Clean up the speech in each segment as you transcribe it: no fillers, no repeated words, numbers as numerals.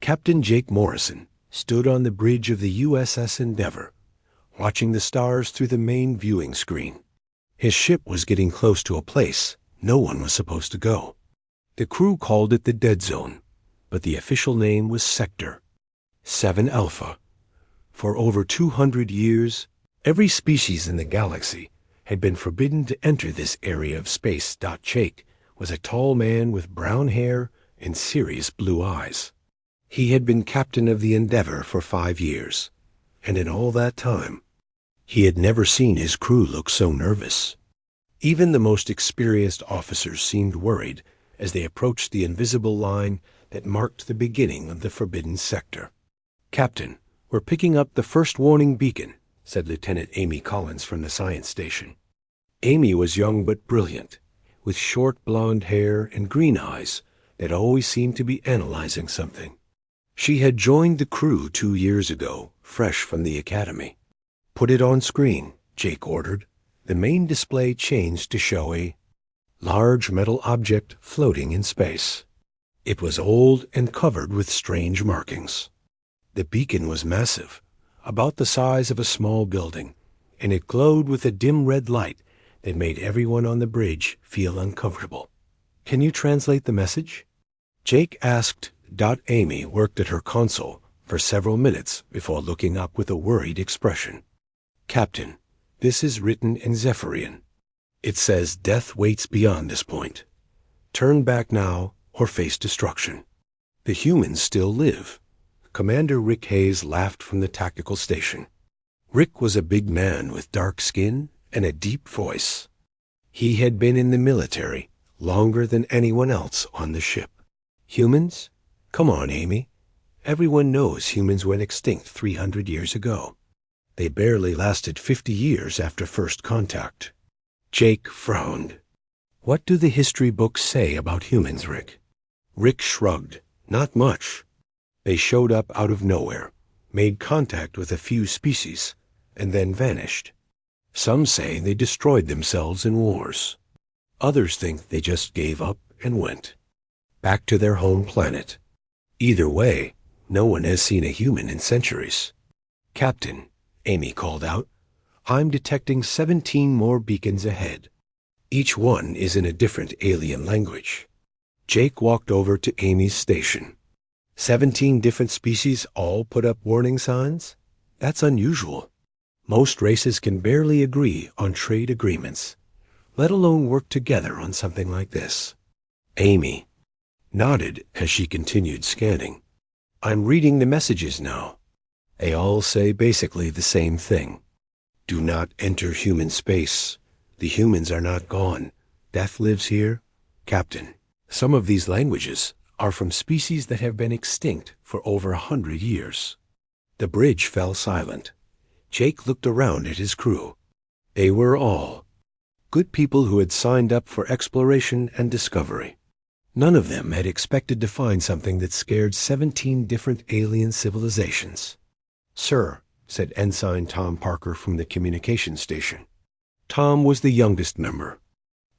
Captain Jake Morrison stood on the bridge of the USS Endeavour, watching the stars through the main viewing screen. His ship was getting close to a place no one was supposed to go. The crew called it the Dead Zone, but the official name was Sector 7 Alpha. For over 200 years, every species in the galaxy had been forbidden to enter this area of space. Jake was a tall man with brown hair and serious blue eyes. He had been captain of the Endeavour for 5 years, and in all that time, he had never seen his crew look so nervous. Even the most experienced officers seemed worried as they approached the invisible line that marked the beginning of the forbidden sector. "Captain, we're picking up the first warning beacon," said Lieutenant Amy Collins from the science station. Amy was young but brilliant, with short blonde hair and green eyes that always seemed to be analyzing something. She had joined the crew 2 years ago, fresh from the academy. "Put it on screen," Jake ordered. The main display changed to show a large metal object floating in space. It was old and covered with strange markings. The beacon was massive, about the size of a small building, and it glowed with a dim red light that made everyone on the bridge feel uncomfortable. "Can you translate the message?" Jake asked. Amy worked at her console for several minutes before looking up with a worried expression. "Captain, this is written in Zephyrian. It says death waits beyond this point. Turn back now or face destruction. The humans still live." Commander Rick Hayes laughed from the tactical station. Rick was a big man with dark skin and a deep voice. He had been in the military longer than anyone else on the ship. "Humans? Come on, Amy. Everyone knows humans went extinct 300 years ago. They barely lasted 50 years after first contact." Jake frowned. "What do the history books say about humans, Rick?" Rick shrugged. "Not much. They showed up out of nowhere, made contact with a few species, and then vanished. Some say they destroyed themselves in wars. Others think they just gave up and went back to their home planet. Either way, no one has seen a human in centuries." "Captain," Amy called out, "I'm detecting 17 more beacons ahead. Each one is in a different alien language." Jake walked over to Amy's station. 17 different species all put up warning signs? That's unusual. Most races can barely agree on trade agreements, let alone work together on something like this. Amy nodded as she continued scanning. "I'm reading the messages now. They all say basically the same thing. Do not enter human space. The humans are not gone. Death lives here. Captain, some of these languages are from species that have been extinct for over 100 years. The bridge fell silent. Jake looked around at his crew. They were all good people who had signed up for exploration and discovery. None of them had expected to find something that scared 17 different alien civilizations. "Sir," said Ensign Tom Parker from the communications station. Tom was the youngest member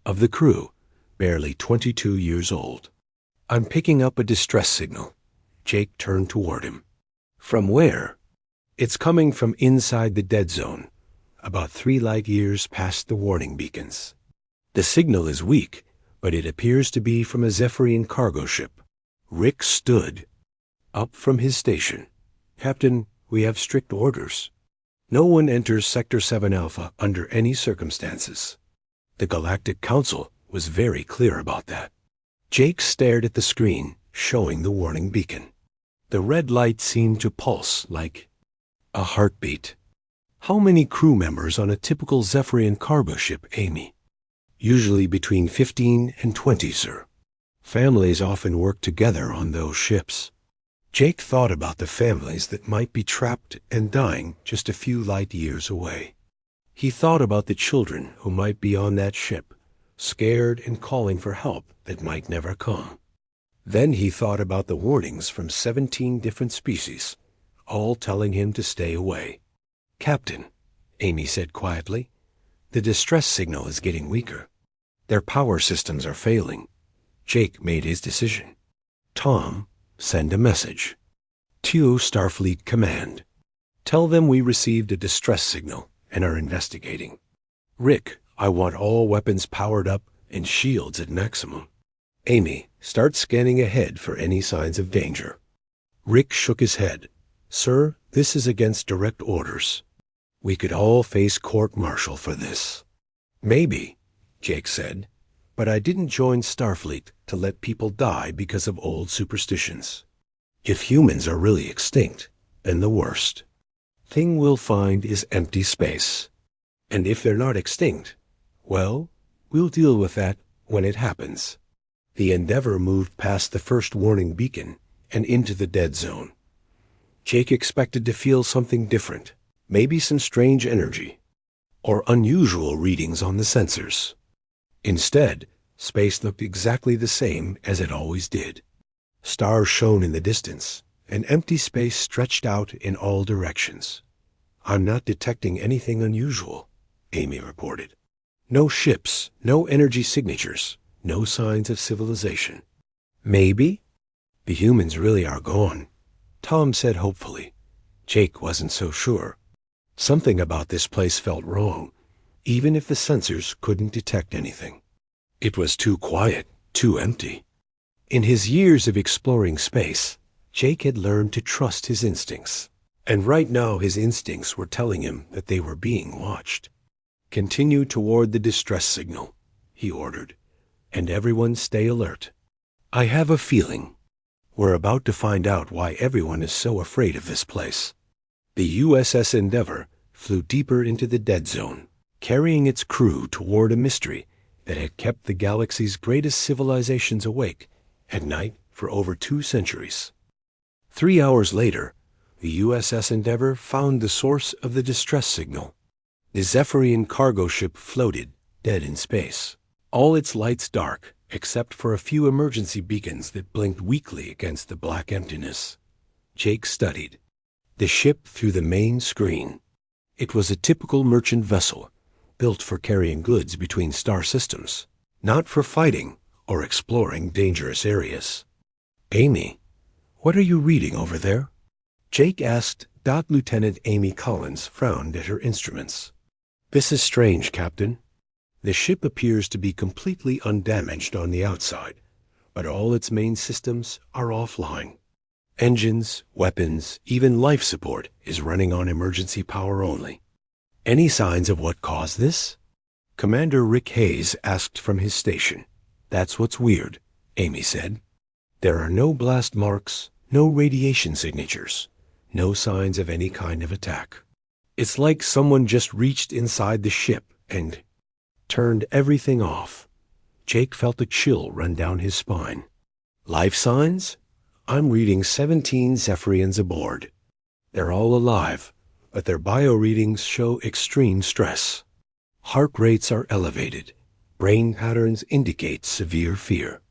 of the crew, barely 22 years old. "I'm picking up a distress signal." Jake turned toward him. "From where?" "It's coming from inside the dead zone, about 3 light years past the warning beacons. The signal is weak, but it appears to be from a Zephyrian cargo ship." Rick stood up from his station. "Captain, we have strict orders. No one enters Sector 7 Alpha under any circumstances. The Galactic Council was very clear about that." Jake stared at the screen, showing the warning beacon. The red light seemed to pulse like a heartbeat. "How many crew members on a typical Zephyrian cargo ship, Amy?" "Usually between 15 and 20, sir. Families often work together on those ships." Jake thought about the families that might be trapped and dying just a few light years away. He thought about the children who might be on that ship, scared and calling for help that might never come. Then he thought about the warnings from 17 different species, all telling him to stay away. "Captain," Amy said quietly, "the distress signal is getting weaker. Their power systems are failing." Jake made his decision. "Tom, send a message." To Starfleet Command. Tell them we received a distress signal and are investigating. Rick, I want all weapons powered up and shields at maximum. Amy, start scanning ahead for any signs of danger. Rick shook his head. Sir, this is against direct orders. We could all face court-martial for this. Maybe, Jake said, but I didn't join Starfleet to let people die because of old superstitions. If humans are really extinct, then the worst thing we'll find is empty space. And if they're not extinct, well, we'll deal with that when it happens. The Endeavour moved past the first warning beacon and into the dead zone. Jake expected to feel something different, maybe some strange energy, or unusual readings on the sensors. Instead, space looked exactly the same as it always did. Stars shone in the distance, and empty space stretched out in all directions. I'm not detecting anything unusual, Amy reported. No ships, no energy signatures, no signs of civilization. Maybe the humans really are gone, Tom said hopefully. Jake wasn't so sure. Something about this place felt wrong, even if the sensors couldn't detect anything. It was too quiet, too empty. In his years of exploring space, Jake had learned to trust his instincts. And right now his instincts were telling him that they were being watched. Continue toward the distress signal, he ordered, and everyone stay alert. I have a feeling we're about to find out why everyone is so afraid of this place. The USS Endeavour flew deeper into the dead zone, carrying its crew toward a mystery that had kept the galaxy's greatest civilizations awake at night for over 2 centuries. 3 hours later, the USS Endeavour found the source of the distress signal. The Zephyrian cargo ship floated, dead in space, all its lights dark except for a few emergency beacons that blinked weakly against the black emptiness. Jake studied the ship through the main screen. It was a typical merchant vessel, built for carrying goods between star systems, not for fighting or exploring dangerous areas. Amy, what are you reading over there? Jake asked. Lieutenant Amy Collins frowned at her instruments. This is strange, Captain. The ship appears to be completely undamaged on the outside, but all its main systems are offline. Engines, weapons, even life support is running on emergency power only. Any signs of what caused this? Commander Rick Hayes asked from his station. That's what's weird, Amy said. There are no blast marks, no radiation signatures, no signs of any kind of attack. It's like someone just reached inside the ship and turned everything off. Jake felt a chill run down his spine. Life signs? I'm reading 17 Zephyrians aboard. They're all alive, but their bio readings show extreme stress. Heart rates are elevated. Brain patterns indicate severe fear.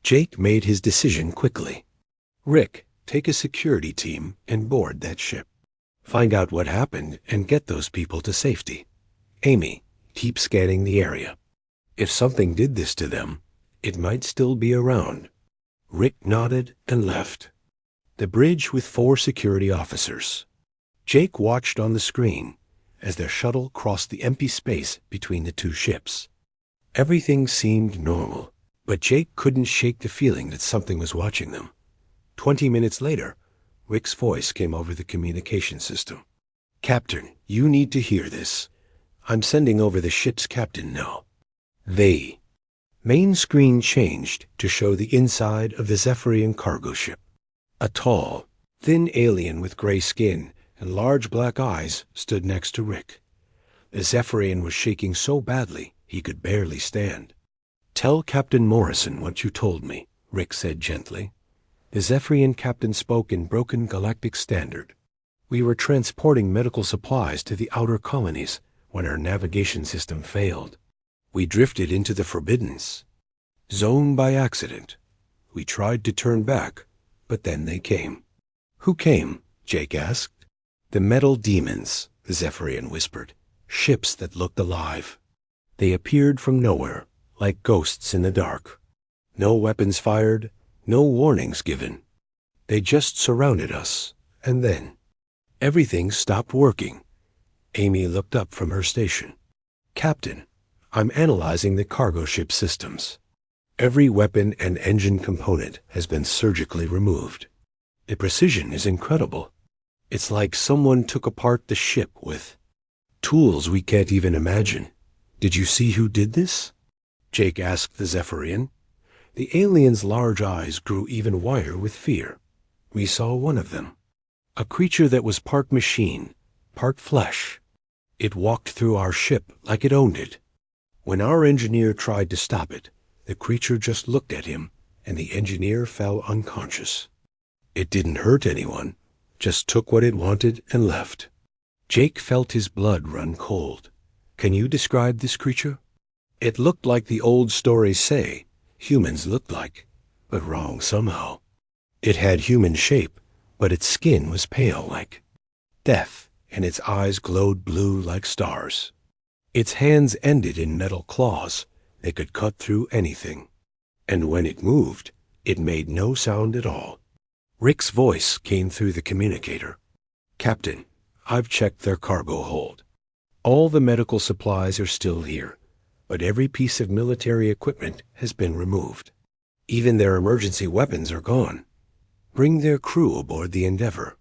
Jake made his decision quickly. Rick, take a security team and board that ship. Find out what happened and get those people to safety. Amy, keep scanning the area. If something did this to them, it might still be around. Rick nodded and left. The bridge with 4 security officers. Jake watched on the screen as their shuttle crossed the empty space between the 2 ships. Everything seemed normal, but Jake couldn't shake the feeling that something was watching them. 20 minutes later, Rick's voice came over the communication system. Captain, you need to hear this. I'm sending over the ship's captain now. They. Main screen changed to show the inside of the Zephyrian cargo ship. A tall, thin alien with gray skin and large black eyes stood next to Rick. The Zephyrian was shaking so badly he could barely stand. Tell Captain Morrison what you told me, Rick said gently. The Zephyrian captain spoke in broken Galactic Standard. We were transporting medical supplies to the outer colonies when our navigation system failed. We drifted into the Forbiddens Zone by accident. We tried to turn back, but then they came. Who came? Jake asked. The metal demons, the Zephyrian whispered. Ships that looked alive. They appeared from nowhere, like ghosts in the dark. No weapons fired, no warnings given. They just surrounded us, and then everything stopped working. Amy looked up from her station. Captain, I'm analyzing the cargo ship systems. Every weapon and engine component has been surgically removed. The precision is incredible. It's like someone took apart the ship with tools we can't even imagine. Did you see who did this? Jake asked the Zephyrian. The alien's large eyes grew even wider with fear. We saw one of them. A creature that was part machine, part flesh. It walked through our ship like it owned it. When our engineer tried to stop it, the creature just looked at him, and the engineer fell unconscious. It didn't hurt anyone, just took what it wanted and left. Jake felt his blood run cold. Can you describe this creature? It looked like the old stories say humans looked like, but wrong somehow. It had human shape, but its skin was pale like death, and its eyes glowed blue like stars. Its hands ended in metal claws that could cut through anything. And when it moved, it made no sound at all. Rick's voice came through the communicator. Captain, I've checked their cargo hold. All the medical supplies are still here, but every piece of military equipment has been removed. Even their emergency weapons are gone. Bring their crew aboard the Endeavor,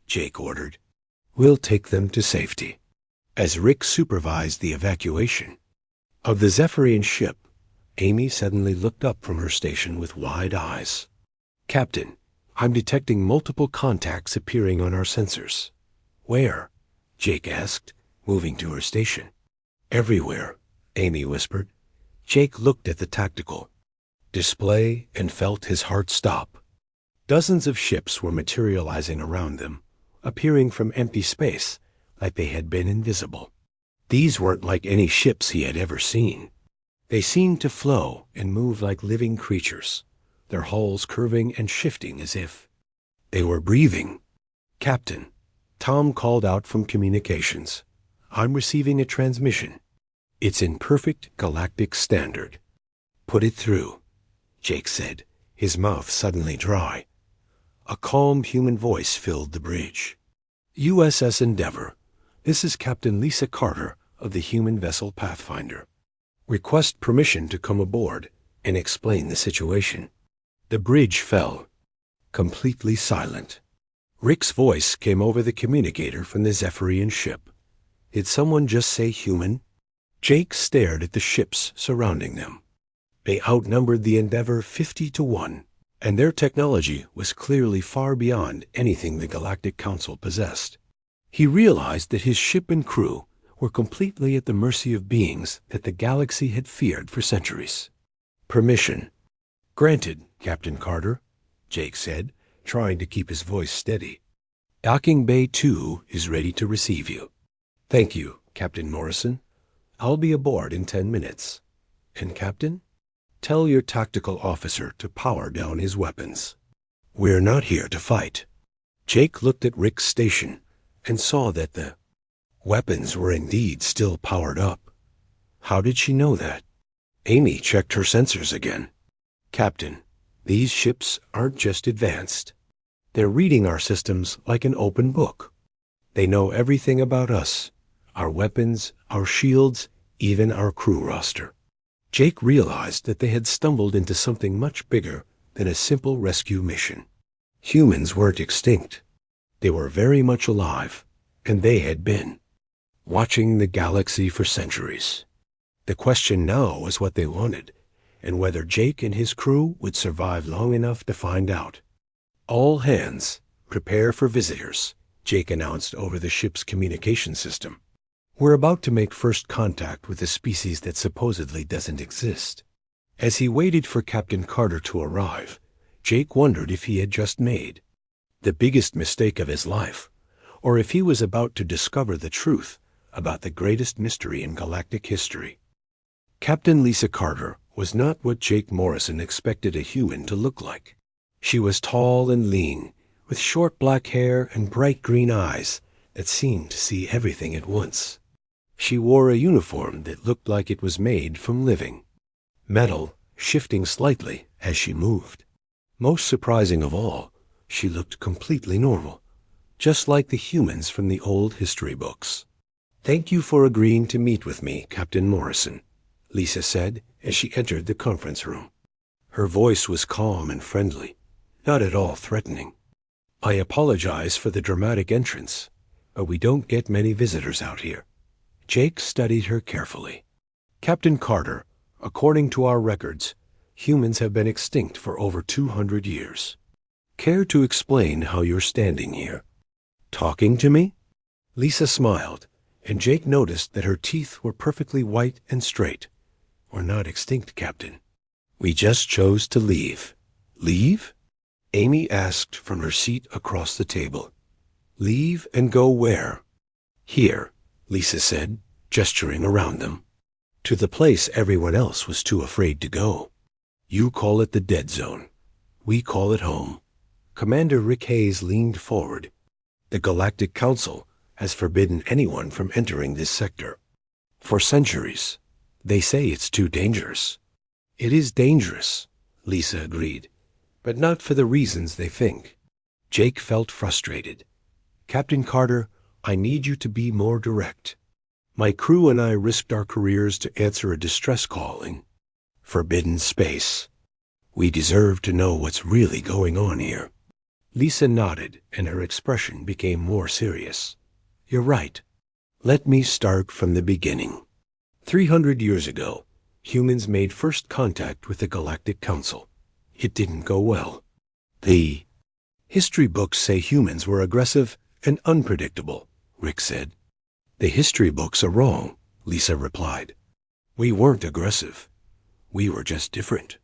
Jake ordered. We'll take them to safety. As Rick supervised the evacuation of the Zephyrian ship, Amy suddenly looked up from her station with wide eyes. Captain, I'm detecting multiple contacts appearing on our sensors. Where? Jake asked, moving to her station. Everywhere, Amy whispered. Jake looked at the tactical display and felt his heart stop. Dozens of ships were materializing around them, appearing from empty space like they had been invisible. These weren't like any ships he had ever seen. They seemed to flow and move like living creatures, their hulls curving and shifting as if they were breathing. Captain, Tom called out from communications. I'm receiving a transmission. It's in perfect galactic standard. Put it through, Jake said, his mouth suddenly dry. A calm human voice filled the bridge. USS Endeavor, this is Captain Lisa Carter of the human vessel Pathfinder. Request permission to come aboard and explain the situation. The bridge fell, completely silent. Rick's voice came over the communicator from the Zephyrian ship. Did someone just say human? Jake stared at the ships surrounding them. They outnumbered the Endeavor 50-1, and their technology was clearly far beyond anything the Galactic Council possessed. He realized that his ship and crew were completely at the mercy of beings that the galaxy had feared for centuries. Permission. Granted, Captain Carter, Jake said, trying to keep his voice steady. Docking Bay 2 is ready to receive you. Thank you, Captain Morrison. I'll be aboard in 10 minutes. And Captain, tell your tactical officer to power down his weapons. We're not here to fight. Jake looked at Rick's station and saw that the weapons were indeed still powered up. How did she know that? Amy checked her sensors again. Captain, these ships aren't just advanced. They're reading our systems like an open book. They know everything about us, our weapons, our shields, even our crew roster. Jake realized that they had stumbled into something much bigger than a simple rescue mission. Humans weren't extinct. They were very much alive, and they had been watching the galaxy for centuries. The question now was what they wanted, and whether Jake and his crew would survive long enough to find out. All hands, prepare for visitors, Jake announced over the ship's communication system. We're about to make first contact with a species that supposedly doesn't exist. As he waited for Captain Carter to arrive, Jake wondered if he had just made the biggest mistake of his life, or if he was about to discover the truth about the greatest mystery in galactic history. Captain Lisa Carter was not what Jake Morrison expected a human to look like. She was tall and lean, with short black hair and bright green eyes that seemed to see everything at once. She wore a uniform that looked like it was made from living metal, shifting slightly as she moved. Most surprising of all, She looked completely normal, just like the humans from the old history books. "Thank you for agreeing to meet with me, Captain Morrison," Lisa said as she entered the conference room. Her voice was calm and friendly, not at all threatening. "I apologize for the dramatic entrance, but we don't get many visitors out here." Jake studied her carefully. "Captain Carter, according to our records, humans have been extinct for over 200 years. Care to explain how you're standing here?" "Talking to me?" Lisa smiled, and Jake noticed that her teeth were perfectly white and straight. "We're not extinct, Captain. We just chose to leave." "Leave?" Amy asked from her seat across the table. "Leave and go where?" "Here," Lisa said, gesturing around them. "To the place everyone else was too afraid to go. You call it the dead zone. We call it home." Commander Rick Hayes leaned forward. "The Galactic Council has forbidden anyone from entering this sector. For centuries. They say it's too dangerous." "It is dangerous," Lisa agreed, "but not for the reasons they think." Jake felt frustrated. "Captain Carter, I need you to be more direct. My crew and I risked our careers to answer a distress call in forbidden space. We deserve to know what's really going on here." Lisa nodded, and her expression became more serious. "You're right. Let me start from the beginning. 300 years ago, humans made first contact with the Galactic Council. It didn't go well. The history books say humans were aggressive and unpredictable," Rick said. "The history books are wrong," Lisa replied. "We weren't aggressive. We were just different.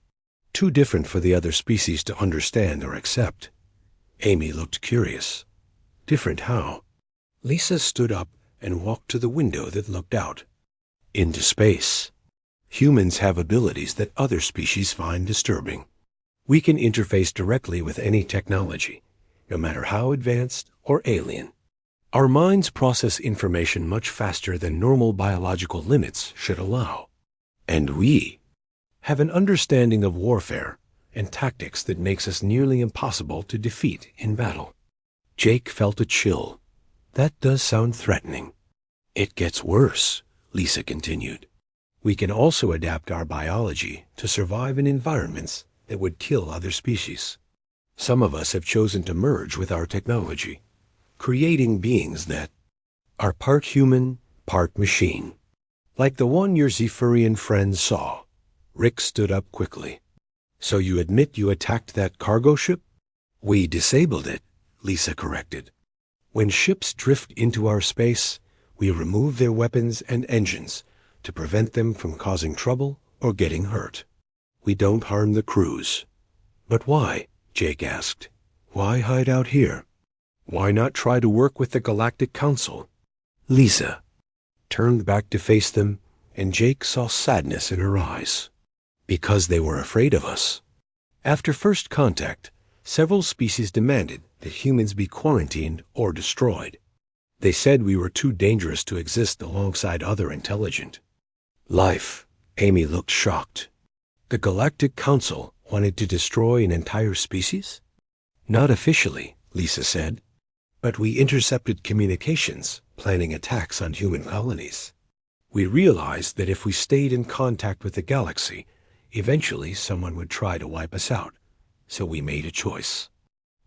Too different for the other species to understand or accept." Amy looked curious. "Different how?" Lisa stood up and walked to the window that looked out into space. "Humans have abilities that other species find disturbing. We can interface directly with any technology, no matter how advanced or alien. Our minds process information much faster than normal biological limits should allow. And we have an understanding of warfare and tactics that makes us nearly impossible to defeat in battle." Jake felt a chill. "That does sound threatening." "It gets worse," Lisa continued. "We can also adapt our biology to survive in environments that would kill other species. Some of us have chosen to merge with our technology, creating beings that are part human, part machine. Like the one your Zephyrian friends saw." Rick stood up quickly. "So you admit you attacked that cargo ship?" "We disabled it," Lisa corrected. "When ships drift into our space, we remove their weapons and engines to prevent them from causing trouble or getting hurt. We don't harm the crews." "But why?" Jake asked. "Why hide out here? Why not try to work with the Galactic Council?" Lisa turned back to face them, and Jake saw sadness in her eyes. "Because they were afraid of us. After first contact, several species demanded that humans be quarantined or destroyed. They said we were too dangerous to exist alongside other intelligent life." Amy looked shocked. "The Galactic Council wanted to destroy an entire species?" "Not officially," Lisa said, "but we intercepted communications, planning attacks on human colonies. We realized that if we stayed in contact with the galaxy, eventually someone would try to wipe us out, so we made a choice."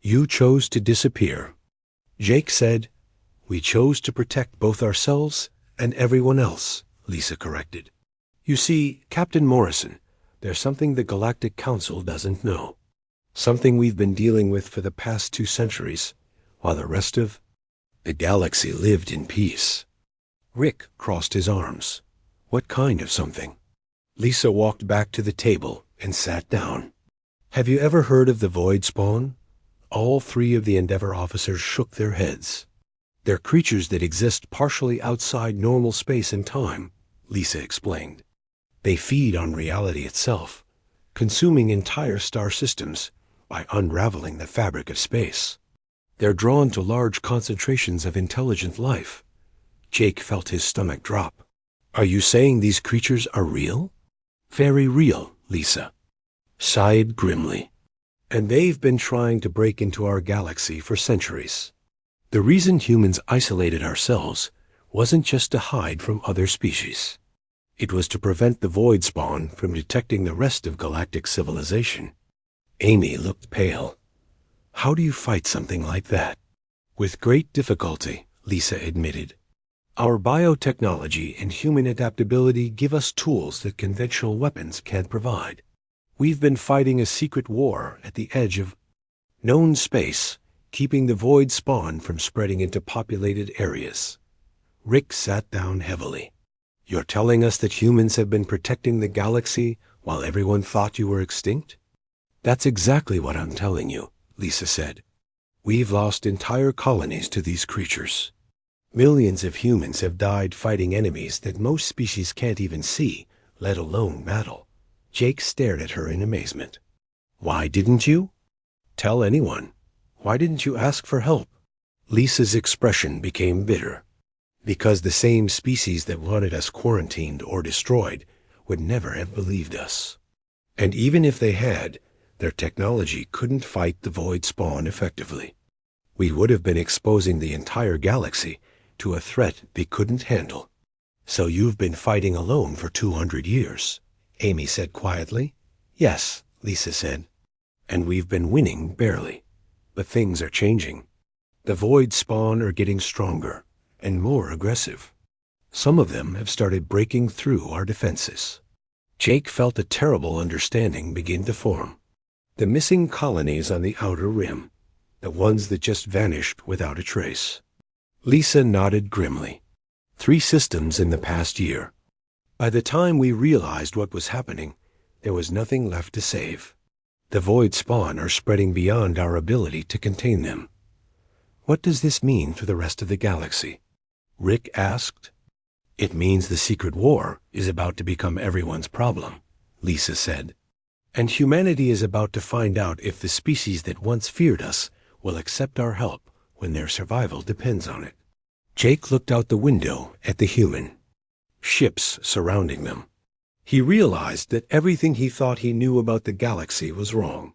"You chose to disappear." Jake said. "We chose to protect both ourselves and everyone else," Lisa corrected. "You see, Captain Morrison, there's something the Galactic Council doesn't know. Something we've been dealing with for the past 2 centuries, while the rest of the galaxy lived in peace." Rick crossed his arms. "What kind of something?" Lisa walked back to the table and sat down. "Have you ever heard of the Void Spawn?" All 3 of the Endeavor officers shook their heads. "They're creatures that exist partially outside normal space and time," Lisa explained. "They feed on reality itself, consuming entire star systems by unraveling the fabric of space. They're drawn to large concentrations of intelligent life." Jake felt his stomach drop. "Are you saying these creatures are real?" "Very real," Lisa sighed grimly. And they've been trying to break into our galaxy for centuries. The reason humans isolated ourselves wasn't just to hide from other species. It was to prevent the void spawn from detecting the rest of galactic civilization. Amy looked pale. How do you fight something like that? With great difficulty, Lisa admitted. Our biotechnology and human adaptability give us tools that conventional weapons can't provide. We've been fighting a secret war at the edge of known space, keeping the void spawn from spreading into populated areas. Rick sat down heavily. You're telling us that humans have been protecting the galaxy while everyone thought you were extinct? That's exactly what I'm telling you, Lisa said. We've lost entire colonies to these creatures. Millions of humans have died fighting enemies that most species can't even see, let alone battle. Jake stared at her in amazement. Why didn't you? Tell anyone. Why didn't you ask for help? Lisa's expression became bitter. Because the same species that wanted us quarantined or destroyed would never have believed us. And even if they had, their technology couldn't fight the void spawn effectively. We would have been exposing the entire galaxy to a threat they couldn't handle. So you've been fighting alone for 200 years, Amy said quietly. Yes, Lisa said. And we've been winning barely. But things are changing. The void spawn are getting stronger and more aggressive. Some of them have started breaking through our defenses. Jake felt a terrible understanding begin to form. The missing colonies on the outer rim, the ones that just vanished without a trace. Lisa nodded grimly. 3 systems in the past year. By the time we realized what was happening, there was nothing left to save. The void spawn are spreading beyond our ability to contain them. What does this mean for the rest of the galaxy? Rick asked. It means the secret war is about to become everyone's problem, Lisa said. And humanity is about to find out if the species that once feared us will accept our help when their survival depends on it. Jake looked out the window at the human. Ships surrounding them. He realized that everything he thought he knew about the galaxy was wrong.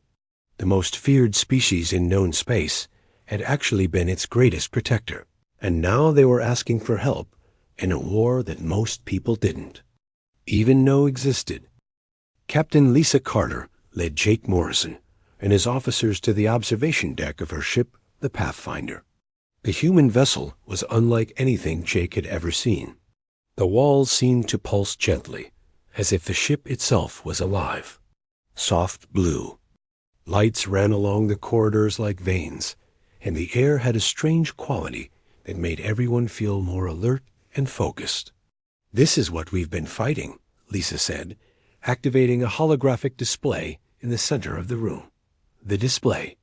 The most feared species in known space had actually been its greatest protector, and now they were asking for help in a war that most people didn't even know existed. Captain Lisa Carter led Jake Morrison and his officers to the observation deck of her ship, the Pathfinder. The human vessel was unlike anything Jake had ever seen. The walls seemed to pulse gently, as if the ship itself was alive. Soft blue. Lights ran along the corridors like veins, and the air had a strange quality that made everyone feel more alert and focused. This is what we've been fighting, Lisa said, activating a holographic display in the center of the room. The display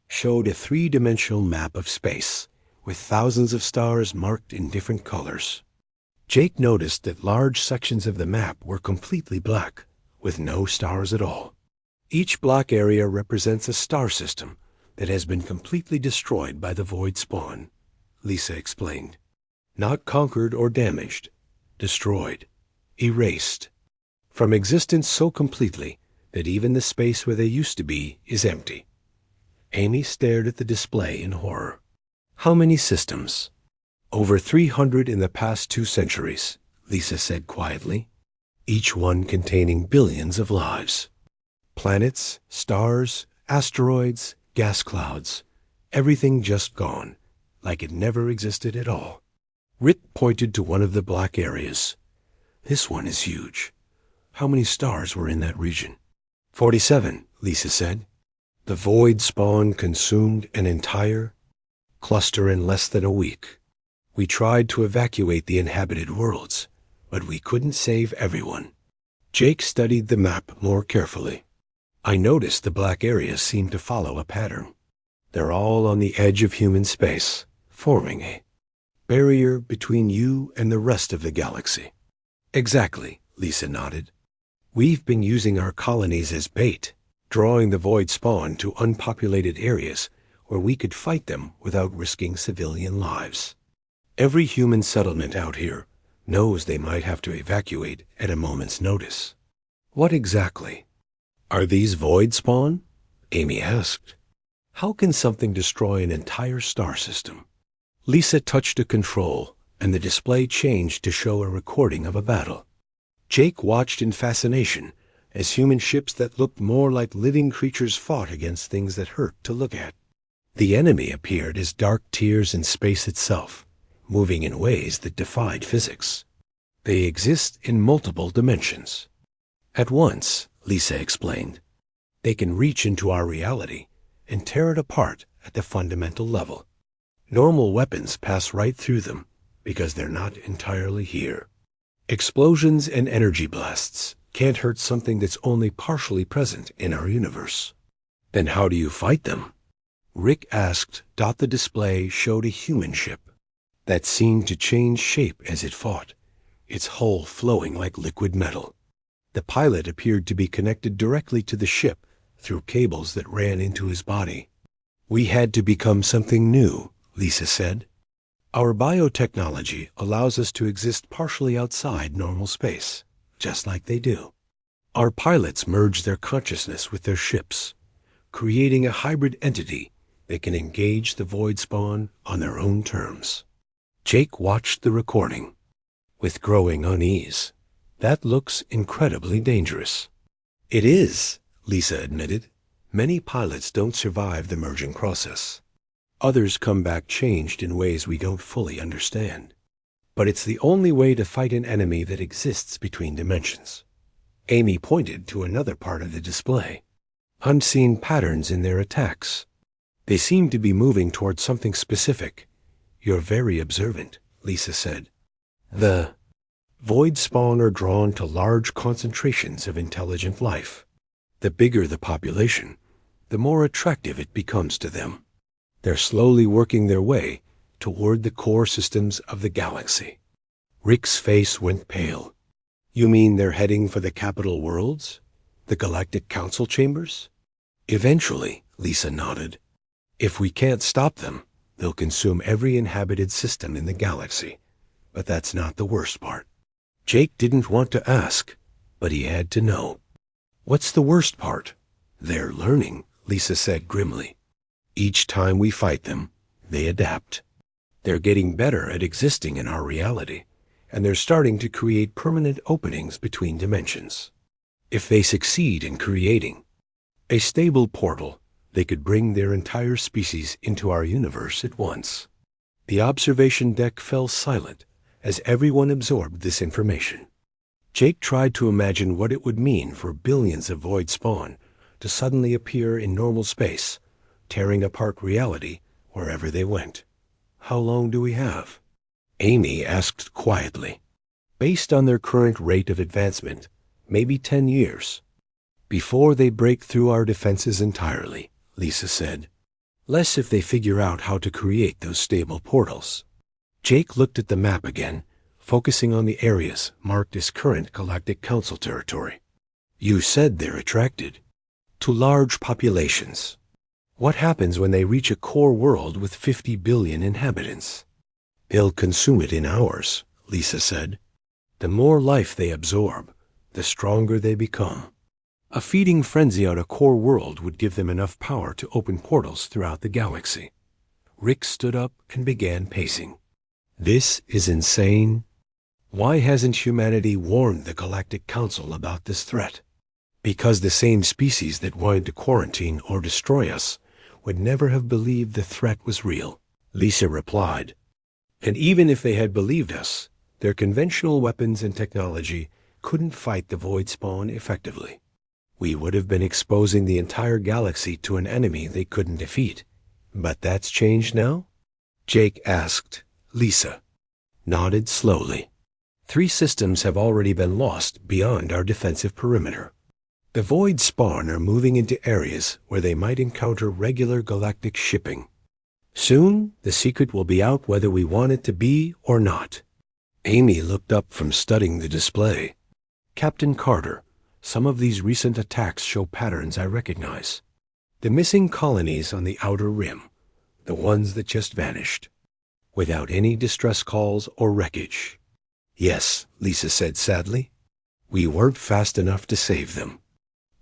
showed a 3-dimensional map of space, with thousands of stars marked in different colors. Jake noticed that large sections of the map were completely black, with no stars at all. Each black area represents a star system that has been completely destroyed by the void spawn, Lisa explained. Not conquered or damaged, destroyed, erased, from existence so completely that even the space where they used to be is empty. Amy stared at the display in horror. How many systems? Over 300 in the past 2 centuries, Lisa said quietly, each one containing billions of lives. Planets, stars, asteroids, gas clouds, everything just gone, like it never existed at all. Rick pointed to one of the black areas. This one is huge. How many stars were in that region? 47, Lisa said. The void spawn consumed an entire cluster in less than a week. We tried to evacuate the inhabited worlds, but we couldn't save everyone. Jake studied the map more carefully. I noticed the black areas seem to follow a pattern. They're all on the edge of human space, forming a barrier between you and the rest of the galaxy. Exactly, Lisa nodded. We've been using our colonies as bait, drawing the void spawn to unpopulated areas where we could fight them without risking civilian lives. Every human settlement out here knows they might have to evacuate at a moment's notice. What exactly? Are these void spawn? Amy asked. How can something destroy an entire star system? Lisa touched a control, and the display changed to show a recording of a battle. Jake watched in fascination as human ships that looked more like living creatures fought against things that hurt to look at. The enemy appeared as dark tears in space itself, moving in ways that defied physics. They exist in multiple dimensions. At once, Lisa explained, they can reach into our reality and tear it apart at the fundamental level. Normal weapons pass right through them because they're not entirely here. Explosions and energy blasts can't hurt something that's only partially present in our universe. Then how do you fight them? Rick asked. The display showed a human ship that seemed to change shape as it fought, its hull flowing like liquid metal. The pilot appeared to be connected directly to the ship through cables that ran into his body. We had to become something new, Lisa said. Our biotechnology allows us to exist partially outside normal space, just like they do. Our pilots merge their consciousness with their ships, creating a hybrid entity that can engage the void spawn on their own terms. Jake watched the recording with growing unease. That looks incredibly dangerous. It is, Lisa admitted. Many pilots don't survive the merging process. Others come back changed in ways we don't fully understand. But it's the only way to fight an enemy that exists between dimensions. Amy pointed to another part of the display. Unseen patterns in their attacks. They seem to be moving towards something specific. You're very observant, Lisa said. The void spawn are drawn to large concentrations of intelligent life. The bigger the population, the more attractive it becomes to them. They're slowly working their way toward the core systems of the galaxy. Rick's face went pale. You mean they're heading for the capital worlds? The Galactic Council chambers? Eventually, Lisa nodded. If we can't stop them, they'll consume every inhabited system in the galaxy. But that's not the worst part. Jake didn't want to ask, but he had to know. What's the worst part? They're learning, Lisa said grimly. Each time we fight them, they adapt. They're getting better at existing in our reality, and they're starting to create permanent openings between dimensions. If they succeed in creating a stable portal, they could bring their entire species into our universe at once. The observation deck fell silent as everyone absorbed this information. Jake tried to imagine what it would mean for billions of void spawn to suddenly appear in normal space, tearing apart reality wherever they went. How long do we have? Amy asked quietly. Based on their current rate of advancement, maybe 10 years. Before they break through our defenses entirely, Lisa said. Less if they figure out how to create those stable portals. Jake looked at the map again, focusing on the areas marked as current Galactic Council territory. You said they're attracted to large populations. What happens when they reach a core world with 50 billion inhabitants? They'll consume it in hours, Lisa said. The more life they absorb, the stronger they become. A feeding frenzy on a core world would give them enough power to open portals throughout the galaxy. Rick stood up and began pacing. This is insane. Why hasn't humanity warned the Galactic Council about this threat? Because the same species that wanted to quarantine or destroy us would never have believed the threat was real, Lisa replied. And even if they had believed us, their conventional weapons and technology couldn't fight the void spawn effectively. We would have been exposing the entire galaxy to an enemy they couldn't defeat. But that's changed now? Jake asked. Lisa nodded slowly. 3 systems have already been lost beyond our defensive perimeter. The void spawn are moving into areas where they might encounter regular galactic shipping. Soon, the secret will be out whether we want it to be or not. Amy looked up from studying the display. Captain Carter, some of these recent attacks show patterns I recognize. The missing colonies on the outer rim, the ones that just vanished, without any distress calls or wreckage. Yes, Lisa said sadly. We weren't fast enough to save them.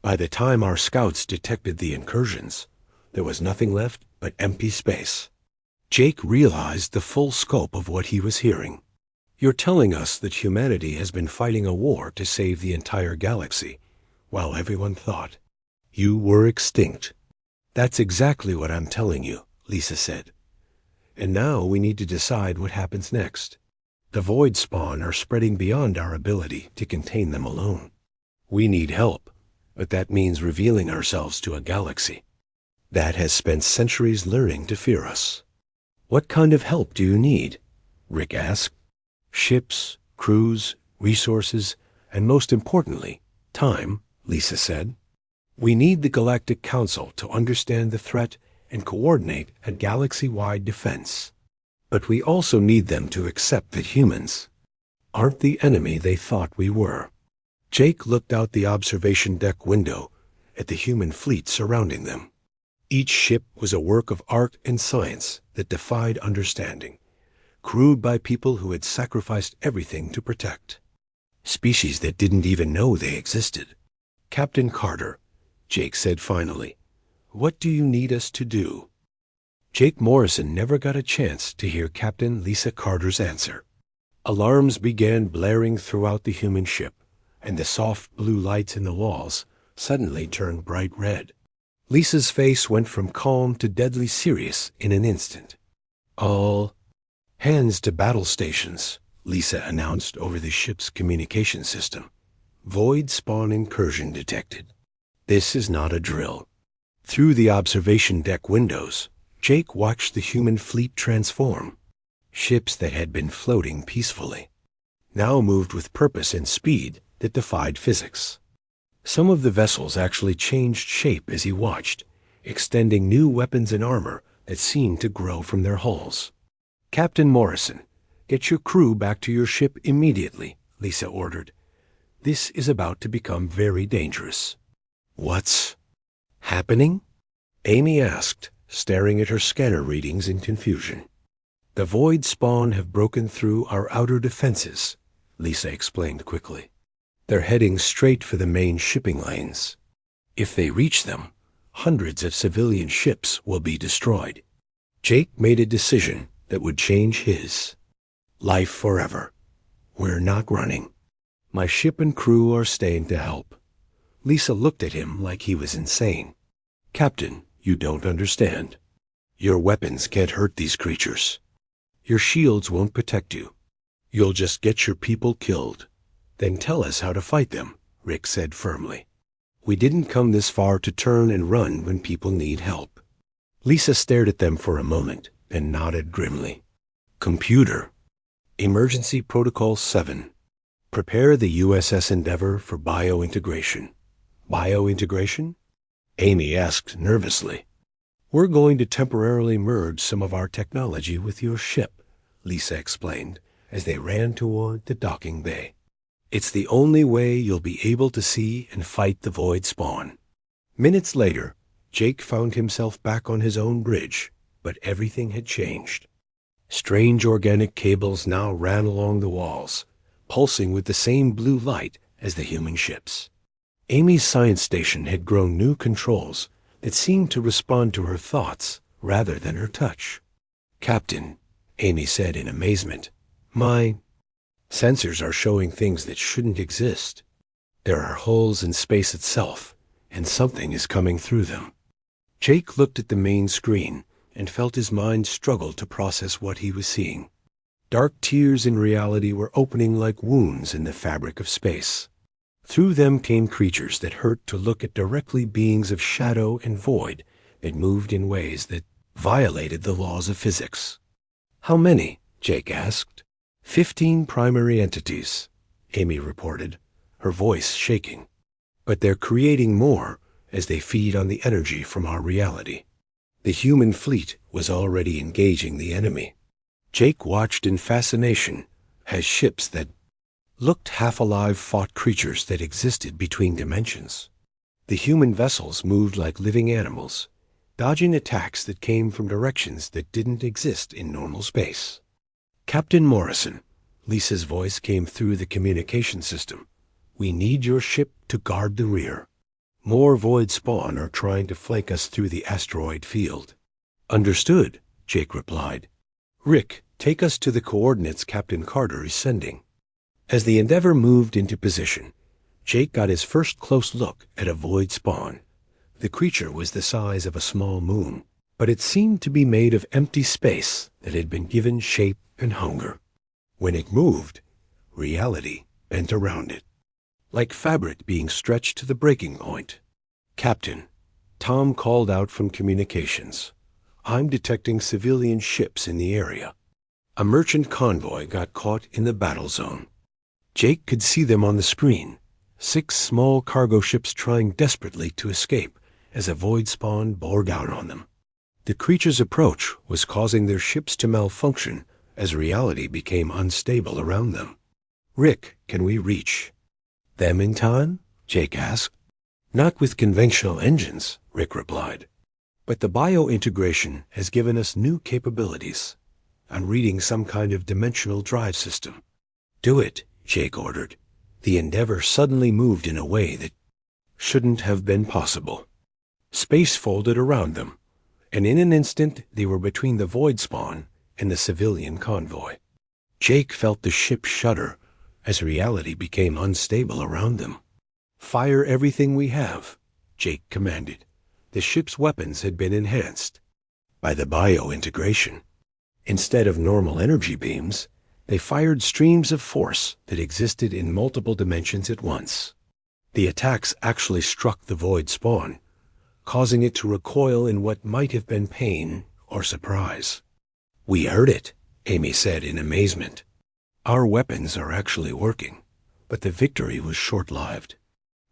By the time our scouts detected the incursions, there was nothing left but empty space. Jake realized the full scope of what he was hearing. "You're telling us that humanity has been fighting a war to save the entire galaxy, while everyone thought you were extinct." "That's exactly what I'm telling you," Lisa said. "And now we need to decide what happens next. The void spawn are spreading beyond our ability to contain them alone. We need help, but that means revealing ourselves to a galaxy that has spent centuries learning to fear us." "What kind of help do you need?" Rick asked. "Ships, crews, resources, and most importantly, time," Lisa said. "We need the Galactic Council to understand the threat and coordinate a galaxy-wide defense. But we also need them to accept that humans aren't the enemy they thought we were." Jake looked out the observation deck window at the human fleet surrounding them. Each ship was a work of art and science that defied understanding, crewed by people who had sacrificed everything to protect species that didn't even know they existed. "Captain Carter," Jake said finally, "what do you need us to do?" Jake Morrison never got a chance to hear Captain Lisa Carter's answer. Alarms began blaring throughout the human ship, and the soft blue lights in the walls suddenly turned bright red. Lisa's face went from calm to deadly serious in an instant. "All hands to battle stations," Lisa announced over the ship's communication system. "Void spawn incursion detected. This is not a drill." Through the observation deck windows, Jake watched the human fleet transform. Ships that had been floating peacefully now moved with purpose and speed that defied physics. Some of the vessels actually changed shape as he watched, extending new weapons and armor that seemed to grow from their hulls. "Captain Morrison, get your crew back to your ship immediately," Lisa ordered. "This is about to become very dangerous." "What's happening?" Amy asked, staring at her scanner readings in confusion. "The void spawn have broken through our outer defenses," Lisa explained quickly. "They're heading straight for the main shipping lanes. If they reach them, hundreds of civilian ships will be destroyed." Jake made a decision that would change his life forever. "We're not running. My ship and crew are staying to help." Lisa looked at him like he was insane. "Captain, you don't understand. Your weapons can't hurt these creatures. Your shields won't protect you. You'll just get your people killed." "Then tell us how to fight them," Rick said firmly. "We didn't come this far to turn and run when people need help." Lisa stared at them for a moment and nodded grimly. "Computer, Emergency Protocol 7. Prepare the USS Endeavor for biointegration." "Biointegration?" Amy asked nervously. "We're going to temporarily merge some of our technology with your ship," Lisa explained as they ran toward the docking bay. "It's the only way you'll be able to see and fight the void spawn." Minutes later, Jake found himself back on his own bridge, but everything had changed. Strange organic cables now ran along the walls, pulsing with the same blue light as the human ships. Amy's science station had grown new controls that seemed to respond to her thoughts rather than her touch. "Captain," Amy said in amazement, "my sensors are showing things that shouldn't exist. There are holes in space itself, and something is coming through them." Jake looked at the main screen and felt his mind struggle to process what he was seeing. Dark tiers in reality were opening like wounds in the fabric of space. Through them came creatures that hurt to look at, directly beings of shadow and void that moved in ways that violated the laws of physics. "How many?" Jake asked. 15 primary entities," Amy reported, her voice shaking. "But they're creating more as they feed on the energy from our reality." The human fleet was already engaging the enemy. Jake watched in fascination as ships that looked half-alive fought creatures that existed between dimensions. The human vessels moved like living animals, dodging attacks that came from directions that didn't exist in normal space. "Captain Morrison," Lisa's voice came through the communication system, "we need your ship to guard the rear. More void spawn are trying to flank us through the asteroid field. Understood, Jake replied. Rick, take us to the coordinates Captain Carter is sending. As the Endeavor moved into position, Jake got his first close look at a void spawn. The creature was the size of a small moon, but it seemed to be made of empty space that had been given shape and hunger. When it moved, reality bent around it, like fabric being stretched to the breaking point. Captain, Tom called out from communications. I'm detecting civilian ships in the area. A merchant convoy got caught in the battle zone. Jake could see them on the screen, 6 small cargo ships trying desperately to escape as a void spawn bore out on them. The creature's approach was causing their ships to malfunction as reality became unstable around them. Rick, can we reach them in time? Jake asked. Not with conventional engines, Rick replied. But the bio-integration has given us new capabilities. I'm reading some kind of dimensional drive system. Do it, Jake ordered. The Endeavor suddenly moved in a way that shouldn't have been possible. Space folded around them, and in an instant they were between the void spawn and the civilian convoy. Jake felt the ship shudder as reality became unstable around them. Fire everything we have, Jake commanded. The ship's weapons had been enhanced by the bio-integration. Instead of normal energy beams, they fired streams of force that existed in multiple dimensions at once. The attacks actually struck the void spawn, causing it to recoil in what might have been pain or surprise. We heard it, Amy said in amazement. Our weapons are actually working, but the victory was short-lived.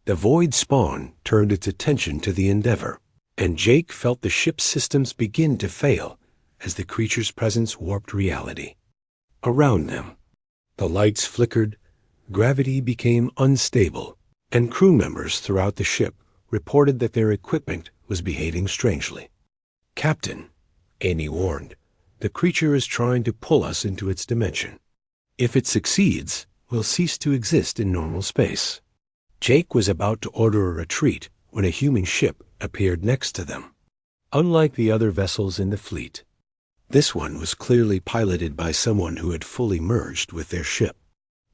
The void spawn turned its attention to the Endeavor, and Jake felt the ship's systems begin to fail as the creature's presence warped reality. Around them, the lights flickered, gravity became unstable, and crew members throughout the ship reported that their equipment was behaving strangely. Captain, Amy warned, the creature is trying to pull us into its dimension. If it succeeds, we'll cease to exist in normal space. Jake was about to order a retreat when a human ship appeared next to them. Unlike the other vessels in the fleet, this one was clearly piloted by someone who had fully merged with their ship.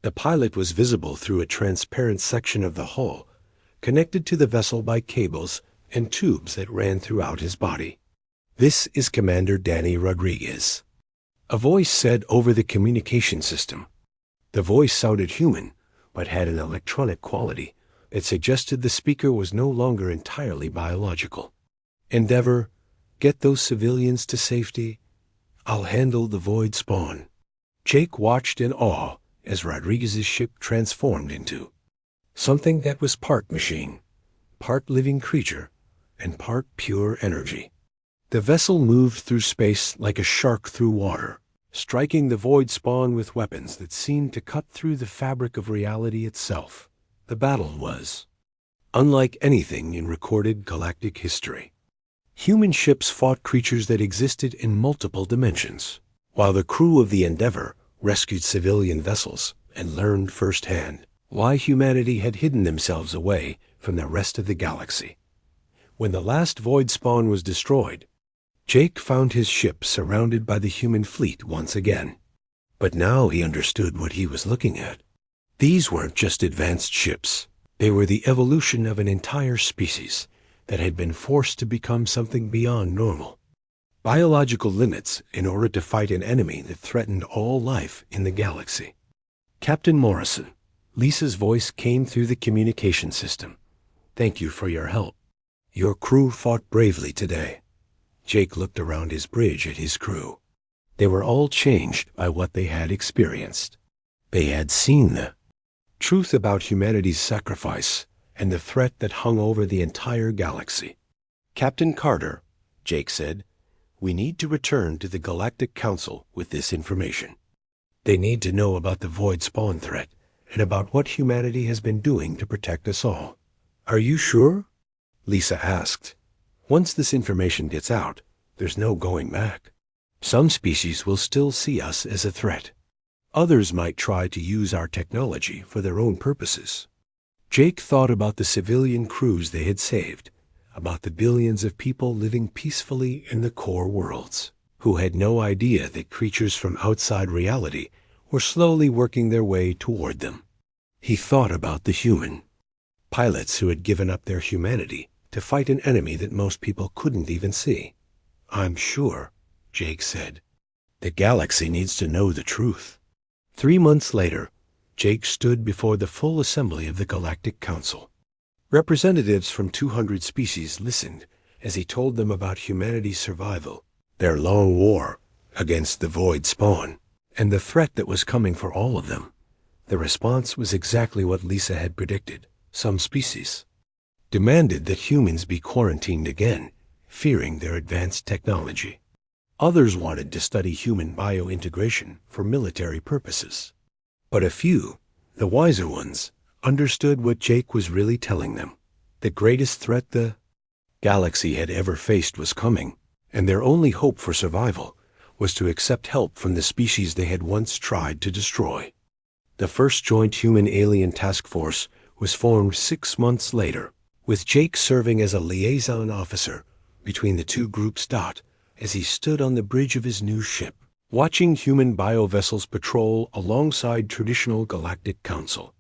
The pilot was visible through a transparent section of the hull, connected to the vessel by cables and tubes that ran throughout his body. This is Commander Danny Rodriguez, a voice said over the communication system. The voice sounded human, but had an electronic quality. It suggested the speaker was no longer entirely biological. Endeavor, get those civilians to safety. I'll handle the void spawn. Jake watched in awe as Rodriguez's ship transformed into something that was part machine, part living creature, and part pure energy. The vessel moved through space like a shark through water, striking the void spawn with weapons that seemed to cut through the fabric of reality itself. The battle was unlike anything in recorded galactic history. Human ships fought creatures that existed in multiple dimensions, while the crew of the Endeavor rescued civilian vessels and learned firsthand why humanity had hidden themselves away from the rest of the galaxy. When the last void spawn was destroyed, Jake found his ship surrounded by the human fleet once again. But now he understood what he was looking at. These weren't just advanced ships. They were the evolution of an entire species that had been forced to become something beyond normal. Biological limits in order to fight an enemy that threatened all life in the galaxy. Captain Morrison, Lisa's voice came through the communication system. Thank you for your help. Your crew fought bravely today. Jake looked around his bridge at his crew. They were all changed by what they had experienced. They had seen the truth about humanity's sacrifice and the threat that hung over the entire galaxy. Captain Carter, Jake said, we need to return to the Galactic Council with this information. They need to know about the void spawn threat and about what humanity has been doing to protect us all. Are you sure? Lisa asked. Once this information gets out, there's no going back. Some species will still see us as a threat. Others might try to use our technology for their own purposes. Jake thought about the civilian crews they had saved, about the billions of people living peacefully in the core worlds, who had no idea that creatures from outside reality were slowly working their way toward them. He thought about the human pilots who had given up their humanity to fight an enemy that most people couldn't even see. "I'm sure," Jake said, "the galaxy needs to know the truth." 3 months later, Jake stood before the full assembly of the Galactic Council. Representatives from 200 species listened as he told them about humanity's survival, their long war against the void spawn, and the threat that was coming for all of them. The response was exactly what Lisa had predicted. Some species demanded that humans be quarantined again, fearing their advanced technology. Others wanted to study human biointegration for military purposes. But a few, the wiser ones, understood what Jake was really telling them. The greatest threat the galaxy had ever faced was coming, and their only hope for survival was to accept help from the species they had once tried to destroy. The first joint human-alien task force was formed 6 months later, with Jake serving as a liaison officer between the two groups. As he stood on the bridge of his new ship, watching human biovessels patrol alongside traditional Galactic Council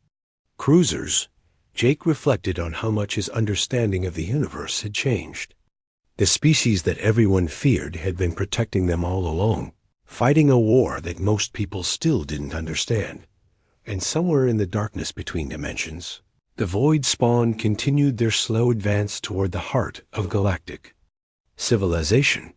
cruisers, Jake reflected on how much his understanding of the universe had changed. The species that everyone feared had been protecting them all along, fighting a war that most people still didn't understand. And somewhere in the darkness between dimensions, the void spawn continued their slow advance toward the heart of galactic civilization,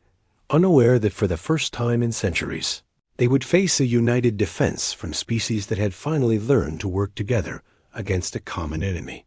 unaware that for the first time in centuries, they would face a united defense from species that had finally learned to work together against a common enemy.